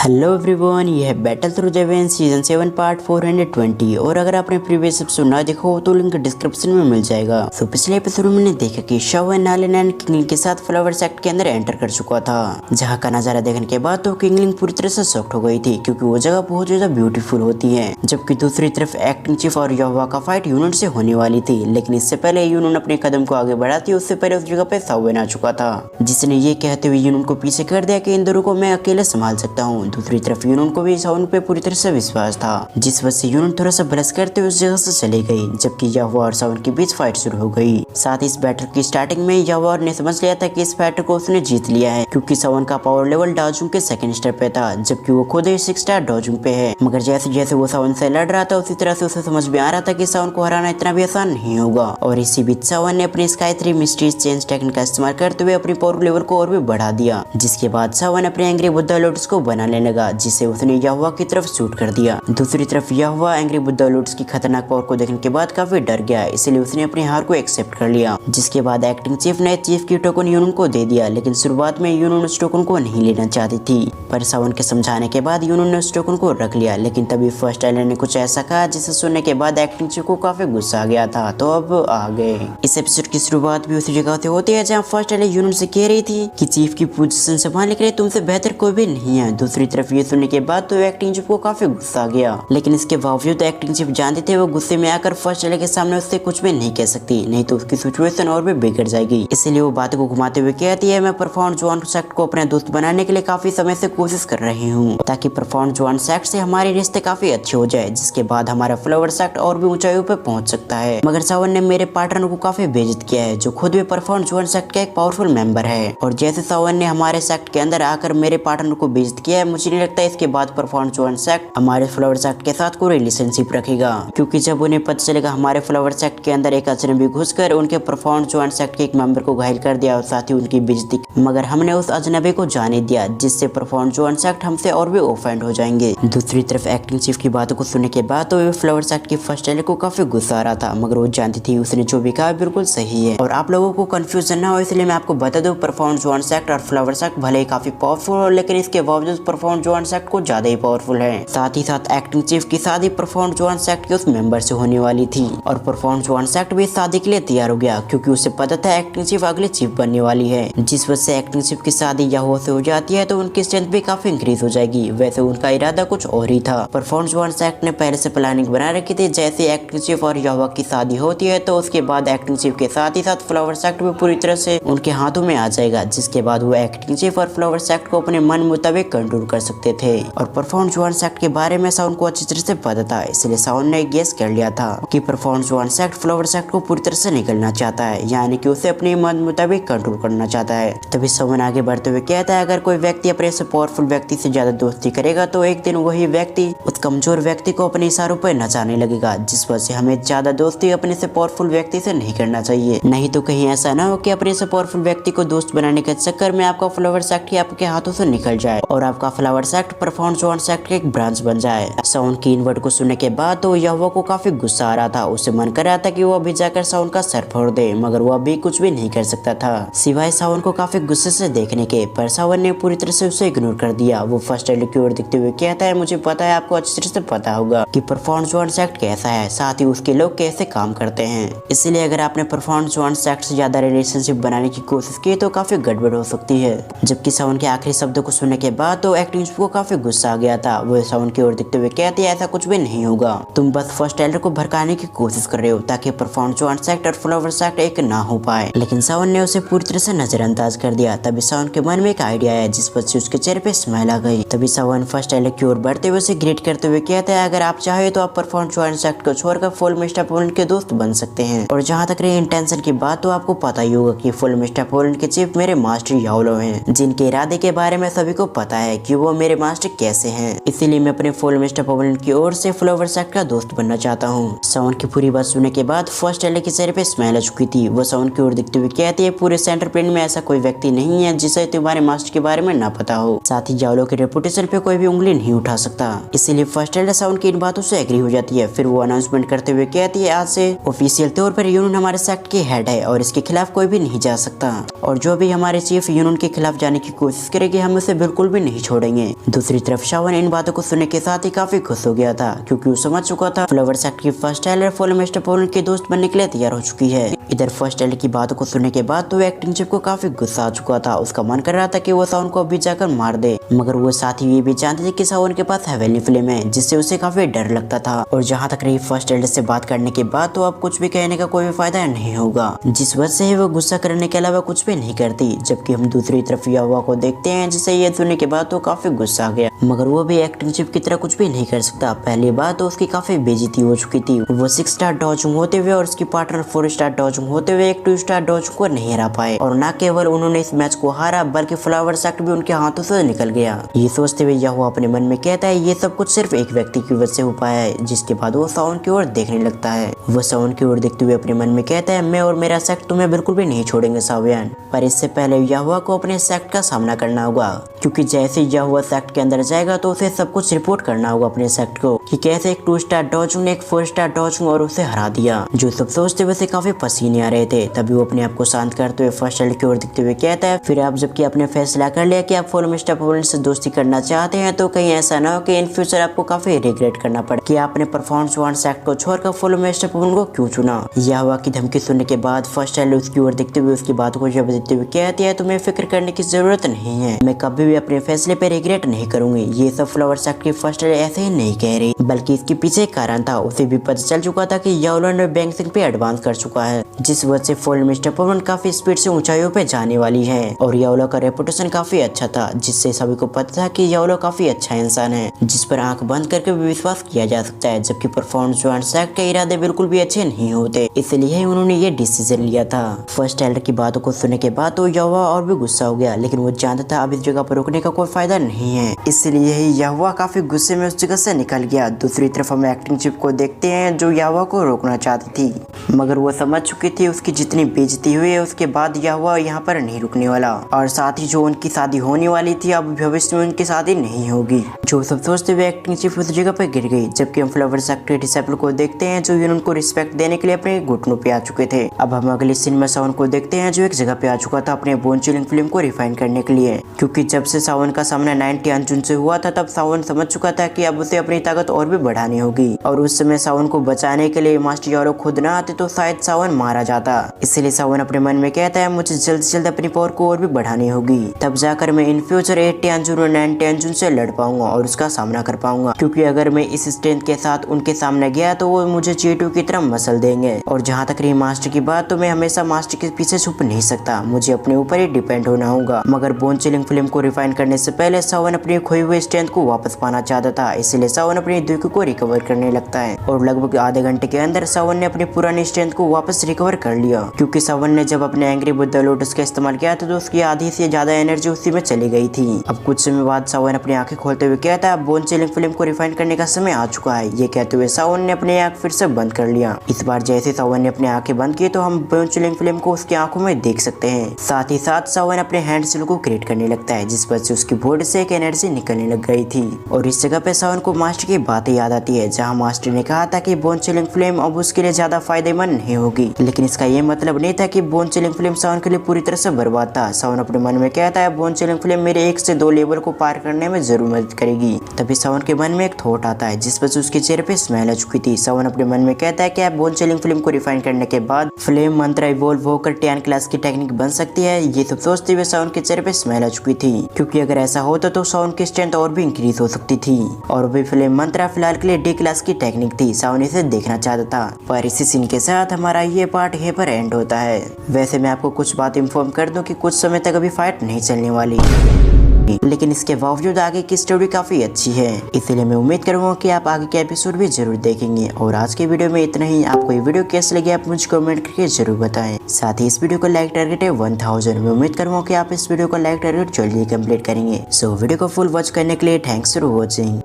Hello everyone, ये है battle through the when season 7 part 420। और अगर आपने प्रीवियस एपिसोड ना देखा हो तो लिंक डिस्क्रिप्शन में मिल जाएगा। तो पिछले एपिसोड में मैंने देखा कि शव नालेन किंगलिंग के साथ फ्लावर सेक्ट के अंदर एंटर कर चुका था, जहाँ का नजारा देखने के बाद तो किंगलिंग पूरी तरह से शॉक्ड हो गई थी, क्योंकि वो जगह बहुत ज्यादा ब्यूटीफुल होती है। जबकि दूसरी तरफ एक्टिंग चीफ और यहोवा का फाइट यूनिट से होने वाली थी, लेकिन इससे पहले यूनिट अपने कदम को आगे बढ़ाती उससे पहले उस जगह पे शव आ चुका था, जिसने ये कहते हुए यूनिट को पीछे कर दिया कि इन दोनों को मैं अकेले संभाल सकता हूँ। दूसरी तरफ यूनिट को भी साउन पे पूरी तरह से विश्वास था, जिस वजह से यूनिट थोड़ा सा बहस करते हुए उस जगह से चली गई, जबकि यहोवा और साउन के बीच फाइट शुरू हो गई। साथ ही इस बैटल की स्टार्टिंग में यहोवा ने समझ लिया था कि इस फाइट को उसने जीत लिया है, क्योंकि साउन का पावर लेवल डाजुंग के सेकंड स्टार पे था, जबकि वो खुद 6 स्टार डाजुंग पे है। मगर जैसे जैसे वो साउन से लड़ रहा था उसी तरह से उसे समझ में आ रहा था कि साउन को हराना इतना भी आसान नहीं होगा। और इसी बीच साउन ने अपनी स्काई 3 मिस्ट्रीज चेंज टेक्निक का इस्तेमाल करते हुए अपनी पावर लेवल को और भी बढ़ा दिया, जिसके बाद साउन अपने एंग्री बुद्धा लोटस को बनाने लगा, जिसे उसने यहोवा की तरफ शूट कर दिया। दूसरी तरफ यहोवा एंग्री बुद्धा लोटस की खतरनाक पावर को देखने के बाद काफी डर गया, इसलिए उसने अपनी हार को एक्सेप्ट कर लिया। जिसके बाद एक्टिंग चीफ ने चीफ की टोकन यूनिट को दे दिया, लेकिन शुरुआत में यूनिट उस टोकन को नहीं लेना चाहती थी, पर साउन के समझाने के बाद यूनिट ने उस टोकन को रख लिया। लेकिन तभी फर्स्ट आइलैंड ने कुछ ऐसा कहा जिसे सुनने के बाद एक्टिंग चीफ को काफी गुस्सा आ गया था। तो अब आ गए इस एपिसोड की शुरुआत भी उसी जगह से होती है जहाँ फर्स्ट आइलैंड यूनिट से कह रही थी कि चीफ की पोजीशन संभालने के लिए तुमसे बेहतर कोई भी नहीं है। दूसरी तरफ ये सुनने के बाद तो एक्टिंग चीफ को काफी गुस्सा आ गया, लेकिन इसके बावजूद एक्टिंग चीफ जानते थे वो गुस्से में आकर फर्स्ट आइलैंड के सामने उससे कुछ भी नहीं कह सकती, नहीं तो उसकी सिचुएशन और भी बिगड़ जाएगी। इसलिए वो बात को घुमाते हुए कहती है, मैं परफॉर्म जुआन सेक्ट को अपने दोस्त बनाने के लिए काफी समय से कोशिश कर रही हूँ, ताकि परफॉर्म जुआन सेक्ट से हमारे रिश्ते काफी अच्छे हो जाए, जिसके बाद हमारा फ्लावर सेक्ट और भी ऊंचाइयों पे पहुंच सकता है। मगर सावन ने मेरे पार्टनर को काफी बेइज्जत किया है, जो खुद भी परफॉर्म जुआन सेक्ट का एक पावरफुल मेंबर है। और जैसे सावन ने हमारे सेक्ट के अंदर आकर मेरे पार्टनर को बेइज्जत किया है, मुझे नहीं लगता इसके बाद परफॉर्म जुआन सेक्ट हमारे फ्लावर सेक्ट के साथ कोई रिलेशनशिप रखेगा, क्योंकि जब उन्हें पता चलेगा हमारे फ्लावर सेक्ट के अंदर एक अजनबी घुसकर उनके परफॉर्म जुआन सेक्ट के एक मेंबर को घायल कर दिया और साथ ही उनकी बेइज्जती, मगर हमने उस अजनबी को जाने दिया, जिससे परफॉर्म जुआन सेक्ट हमसे और भी ऑफेंड हो जाएंगे। दूसरी तरफ एक्टिंग चीफ की बातों को सुनने के बाद तो फ्लावर सेक्ट की फर्स्ट आइलैंड को काफी गुस्सा आ रहा था, मगर वो जानती थी उसने जो भी कहा बिल्कुल सही है। और आप लोगों को कंफ्यूजन ना हो इसलिए मैं आपको बता दूं, परफॉर्म जुआन सेक्ट और फ्लावर सेक्ट भले ही काफी पावरफुल हो, लेकिन इसके बावजूद परफॉर्म जुआन सेक्ट को ज्यादा ही पावरफुल है। साथ ही साथ एक्टिंग चीफ की शादी परफॉर्म जुआन सेक्ट के उस मेंबर से होने वाली थी, और परफॉर्म जुआन सेक्ट भी शादी के लिए तैयार हो गया, क्योंकि उसे पता था एक्टिंग चीफ अगले चीफ बनने वाली है। जिस वजह से एक्टिंग चीफ की शादी यहोवा से हो जाती है तो उनकी स्ट्रेंथ भी काफी इंक्रीज हो जाएगी। वैसे उनका इरादा कुछ और ही था। परफॉर्म जुआन सेक्ट ने पहले से प्लानिंग बना रखी थी, जैसे एक्टिंग चीफ और यहोवा की शादी होती है तो उसके बाद एक्टिंग चीफ के साथ ही साथ फ्लावर सेक्ट भी पूरी तरह से उनके हाथों में आ जाएगा, जिसके बाद वो एक्टिंग चीफ और फ्लावर सेक्ट को अपने मन मुताबिक कंट्रोल कर सकते थे। और परफॉर्म जुआन सेक्ट के बारे में साउन को अच्छी तरह से पता था, इसलिए साउन ने गेस कर लिया था कि परफॉर्म जुआन सेक्ट फ्लावर सेक्ट को पूरी तरह से निकलना चाहता है, यानी कि उसे अपने मन मुताबिक कंट्रोल करना चाहता है। तभी साउन आगे बढ़ते हुए कहता है, अगर कोई व्यक्ति अपने से पावरफुल व्यक्ति से ज्यादा दोस्ती करेगा तो एक दिन वही व्यक्ति उस कमजोर व्यक्ति को अपने इशारों पर नचाने लगेगा, जिस वजह से हमें ज्यादा दोस्ती अपने से पावरफुल व्यक्ति से नहीं करना चाहिए, नहीं तो कहीं ऐसा ना हो कि अपने से पावरफुल व्यक्ति को दोस्त बनाने के चक्कर में आपका फ्लावर सेक्ट ही आपके हाथों से निकल जाए और आपका फ्लावर सेक्ट परफॉर्म जुआन सेक्ट का एक ब्रांच बन जाए। साउन की इन वर्ड को सुनने के बाद तो यहोवा को काफी गुस्सा आ रहा था, उसे मन कर रहा था कि वो अभी जाकर साउन का सर फोड़ दे, मगर वो अभी कुछ भी नहीं कर सकता था सिवाय साउन को काफी गुस्से से देखने के। पर साउन ने पूरी तरह से उसे इग्नोर कर दिया। वो फर्स्ट आइलैंड की ओर देखते हुए कहता है, मुझे पता है आपको अच्छी तरह से पता होगा कि परफॉर्म जुआन सेक्ट कैसा है, साथ ही उसके लोग कैसे काम करते हैं, इसलिए अगर आपने परफॉर्म जुआन सेक्ट से ज्यादा रिलेशनशिप बनाने की कोशिश की तो काफी गड़बड़ हो सकती है। जबकि साउन के आखिरी शब्दों को सुनने के बाद तो एक्टिंग को काफी गुस्सा आ गया था। वो साउन की ओर देखते हुए कहती है, ऐसा कुछ भी नहीं होगा, तुम बस फर्स्ट आइलैंड को भड़काने की कोशिश कर रहे हो ताकि परफॉर्म जुआन सेक्ट और फ्लावर सेक्ट एक ना हो पाए। लेकिन साउन ने उसे पूरी तरह से नजरअंदाज कर दिया। तभी साउन के मन में एक आइडिया आया, जिस वजह से उसके चेहरे पे स्माइल आ गई। तभी साउन फर्स्ट आइलैंड की ओर बढ़ते हुए उसे ग्रीट करते हुए कहता है, अगर आप चाहे तो आप परफॉर्म जुआन सेक्ट को छोड़कर फुल मिस्टर पोलैंड के दोस्त बन सकते हैं। और जहाँ तक रही इंटेंशन की बात, तो आपको पता ही होगा कि फुल मिस्टर पोलैंड के चीफ मेरे मास्टर याओलो हैं, जिनके इरादे के बारे में सभी को पता है कि वो मेरे मास्टर कैसे हैं। इसीलिए मैं अपने फुल मिस्टर पवन की ओर से फ्लावर सेक्ट का दोस्त बनना चाहता हूँ। सावन की पूरी बात सुनने के बाद फर्स्ट एल्डर के चेहरे पे स्माइल आ चुकी थी। वो सावन की ओर देखते हुए कहती है, पूरे सेंटर प्लेन में ऐसा कोई व्यक्ति नहीं है जिसे तुम्हारे मास्टर के बारे में ना पता हो। साथ ही यावलो के रेपुटेशन पे कोई भी उंगली नहीं उठा सकता। इसीलिए फर्स्ट एल्डर सावन की इन बातों से एग्री हो जाती है। फिर वो अनाउंसमेंट करते हुए कहती है, आज से ऑफिशियल तौर पर यूनियन हमारे सेक्ट की हेड है और इसके खिलाफ कोई भी नहीं जा सकता, और जो भी हमारे चीफ यूनियन के खिलाफ जाने की कोशिश करेगी हम उसे बिल्कुल भी नहीं छोड़ेंगे। दूसरी तरफ सावन इन बातों को सुनने के साथ ही काफी खुश हो गया था, क्योंकि वो समझ चुका था फ्लावर सेक्ट की फर्स्ट एल्डर फुल मिस्टर पवन के दोस्त बनने के लिए तैयार हो चुकी है। इधर फर्स्ट एल्डर की बातों को सुनने के बाद तो एक्टिंग चीफ को काफी गुस्सा आ चुका था। उसका मन कर रहा था कि वो सावन को अभी जाकर मार दे, मगर वो साथ ही ये भी जानते थे कि सावन के पास हेवनली फ्लेम है, जिससे उसे काफी डर लगता था। और जहाँ तक रही फर्स्ट एल्डर से बात करने के बाद तो अब कुछ भी कहने का कोई फायदा नहीं होगा, जिस वजह से वो गुस्सा करने के अलावा कुछ भी नहीं करती। जबकि हम दूसरी तरफ याहुआ को देखते हैं, जिसे ये सुनने के बाद तो काफी गुस्सा आ गया, मगर वो भी एक्टिंग चीफ की तरह कुछ भी नहीं कर सकता। पहली बात तो उसकी काफी बेइज्जती हो चुकी थी। वो 6 स्टार डॉजिंग होते हुए और उसकी पार्टनर 4 स्टार डॉजिंग होते हुए एक 2 स्टार डॉजिंग को नहीं हरा पाए, और न केवल उन्होंने इस मैच को हारा बल्कि फ्लावर सेक्ट भी उनके हाथों से निकल गया। ये सोचते हुए याहुआ अपने मन में कहता है, ये सब कुछ सिर्फ एक व्यक्ति की वजह से हो पाया है। जिसके बाद वो सावन की ओर देखने लगता है। वो सावन की ओर देखते हुए अपने मन में कहता है, मैं और मेरा सेक्ट तुम्हें बिल्कुल भी नहीं छोड़ेंगे सावियन। पर इससे पहले याहुआ को अपने सेक्ट का सामना करना होगा, क्योंकि जैसे याहुआ सेक्ट के अंदर जाएगा तो उसे सब कुछ रिपोर्ट करना होगा अपने सेक्ट को, कि कैसे एक 2 स्टार डॉजिंग ने एक 4 स्टार डॉजिंग और उसे हरा दिया। जो सब सोचते हुए काफी पसीने आ रहे थे। तभी वो अपने आप को शांत करते हुए फर्स्ट एल्डर की ओर देखते हुए कहता है, फिर आप जबकि आपने फैसला कर लिया कि आप फुल मिस्टर पवन से दोस्ती करना चाहते हैं, तो कहीं ऐसा ना हो कि इन फ्यूचर आपको काफी रिग्रेट करना पड़े कि आपने परफॉर्मेंस 1 सेक्ट को छोड़कर फुल मिस्टर पवन को क्यों चुना। याहुआ की धमकी सुनने के बाद फर्स्ट एल्डर उसकी ओर देखते हुए उसकी बातों को जवाब देते हुए कहती है, तुम्हें फिक्र करने की जरूरत नहीं है, मैं कभी भी अपने फैसले पे रिग्रेट नहीं करूंगी। ये सब फ्लावर सेक्ट की फर्स्ट एल्डर ऐसे ही नहीं कह रही, बल्कि इसके पीछे एक कारण था। उसे भी पता चल चुका था कि यावलो ने बैंग सिंह पे एडवांस कर चुका है, जिस वजह से फुल मिस्टर पवन काफी स्पीड से ऊंचाइयों पे जाने वाली है। और यावलो का रेपुटेशन काफी अच्छा था, जिससे सभी को पता था कि यावलो काफी अच्छा इंसान है, जिस पर आंख बंद करके भी विश्वास किया जा सकता है। जबकि परफॉर्मेंस 1 सेक्ट के इरादे बिल्कुल भी अच्छे नहीं होते, इसलिए उन्होंने ये डिसीजन लिया था। फर्स्ट एल्डर की बातों को सुनने के बाद तो याहुआ और भी गुस्सा हो गया, लेकिन वो जानता था अब इस जगह पर रुकने का कोई फायदा नहीं है, इसलिए ही याहुआ काफी गुस्से में उस जगह से निकल गया। दूसरी तरफ हम एक्टिंग चीफ को देखते हैं, जो याहुआ को रोकना चाहती थी, मगर वो समझ चुकी थी उसकी जितनी बेइज्जती हुई है उसके बाद याहुआ यहाँ पर नहीं रुकने वाला। और साथ ही जो उनकी शादी होने वाली थी अब भविष्य में उनकी शादी नहीं होगी। जो सब सोचते हुए एक्टिंग चीफ उस जगह पर गिर गई। जबकि हम फ्लावर सेक्ट के डिसेबल को देखते हैं, जो यूनियन को रिस्पेक्ट देने के लिए अपने घुटनों पे आ चुके थे। अब हम अगले सीन में सावन को देखते हैं, जो एक जगह पे आ चुका था अपने बोन चिलिंग फिल्म को रिफाइन करने के लिए, क्योंकि जब से सावन का सामना 90 अंजुन से हुआ था तब सावन समझ चुका था कि अब उसे अपनी ताकत और भी बढ़ानी होगी। और उस समय सावन को बचाने के लिए मास्टर यारो खुद ना आते तो शायद सावन मारा जाता। इसलिए सावन अपने मन में कहता है, मुझे जल्द से जल्द अपनी पावर को और भी बढ़ानी होगी, तब जाकर मैं इन फ्यूचर 80 अंजुन और 90 अंजुन से लड़ पाऊंगा और उसका सामना कर पाऊंगा। क्योंकि अगर मैं इस स्ट्रेंथ के साथ उनके सामने गया तो वो मुझे चीटू की तरह मसल देंगे। और जहाँ तक रही मास्टर की बात, तो मैं हमेशा मास्टर के पीछे छुप नहीं सकता, मुझे अपने ऊपर ही डिपेंड होना होगा। मगर बोन चिलिंग फिल्म को रिफाइन करने से पहले सावन अपनी खोई हुई स्ट्रेंथ को वापस पाना चाहता था, इसलिए सावन अपनी दुख को रिकवर करने लगता है। और लगभग आधे घंटे के अंदर सावन ने अपनी पुरानी स्ट्रेंथ को वापस रिकवर कर लिया, क्योंकि सावन ने जब अपने एंग्री बुद्धा लोटस का इस्तेमाल किया था तो उसकी आधी से ज्यादा एनर्जी उसी में चली गई थी। अब कुछ समय बाद सावन अपनी आंखें खोलते हुए कहता है, बोन चिलिंग फिल्म को रिफाइन करने का समय आ चुका है। ये कहते हुए सावन ने अपनी आंख फिर से बंद कर लिया। इस बार जैसे सावन ने अपनी आंखें बंद की तो हम बोन चिलिंग फिल्म को उसकी आंखों में देख सकते हैं। साथ ही साथ सावन अपने हैंड सेल को क्रिएट करने लगता है, जिस वजह से उसकी बॉडी से एक एनर्जी निकलने लग गई थी। और इस जगह पे सावन को मास्टर की बातें याद आती है, जहाँ मास्टर ने कहा था कि बोन चिलिंग फिल्म अब उसके लिए ज्यादा फायदेमंद नहीं होगी। लेकिन इसका ये मतलब नहीं था कि बोन चिलिंग फिल्म सावन के लिए पूरी तरह से बर्बाद था। सावन अपने मन में कहता है, बोन चिलिंग फिल्म मेरे 1 से 2 लेवल को पार करने में जरूर मदद करेगी। तभी सावन के मन में एक थॉट आता है, जिस वजह से उसके चेहरे पे स्माइल आ चुकी थी। सावन अपने मन में कहता है कि बोन चिलिंग फिल्म को रिफाइन करने के बाद फ्लेम मंत्र इवॉल्व होकर 10 क्लास की टेक्निक बन सकती है। ये सब सोचते हुए सावन के चेहरे पे स्माइल आ चुकी थी, क्योंकि अगर ऐसा होता तो सावन की स्ट्रेंथ और भी इंक्रीज हो सकती थी। और भी फ्लेम मंत्र फिलहाल के लिए डी क्लास की टेक्निक थी। सावन इसे देखना चाहता था। पर इसी सीन के साथ हमारा ये पार्ट यहीं पर एंड होता है। वैसे मैं आपको कुछ बात इन्फॉर्म कर दूं कि कुछ समय तक अभी फाइट नहीं चलने वाली, लेकिन इसके बावजूद आगे की स्टोरी काफी अच्छी है, इसलिए मैं उम्मीद करूंगा कि आप आगे के एपिसोड भी जरूर देखेंगे। और आज के वीडियो में इतना ही। आपको ये वीडियो कैसे लगे आप मुझे कमेंट करके जरूर बताएं। साथ ही इस वीडियो का लाइक टारगेट है 1000। मैं उम्मीद करूंगा कि आप इस वीडियो का लाइक टारगेट जल्दी कंप्लीट करेंगे। सो वीडियो को फुल वॉच करने के लिए थैंक्स फॉर वॉचिंग।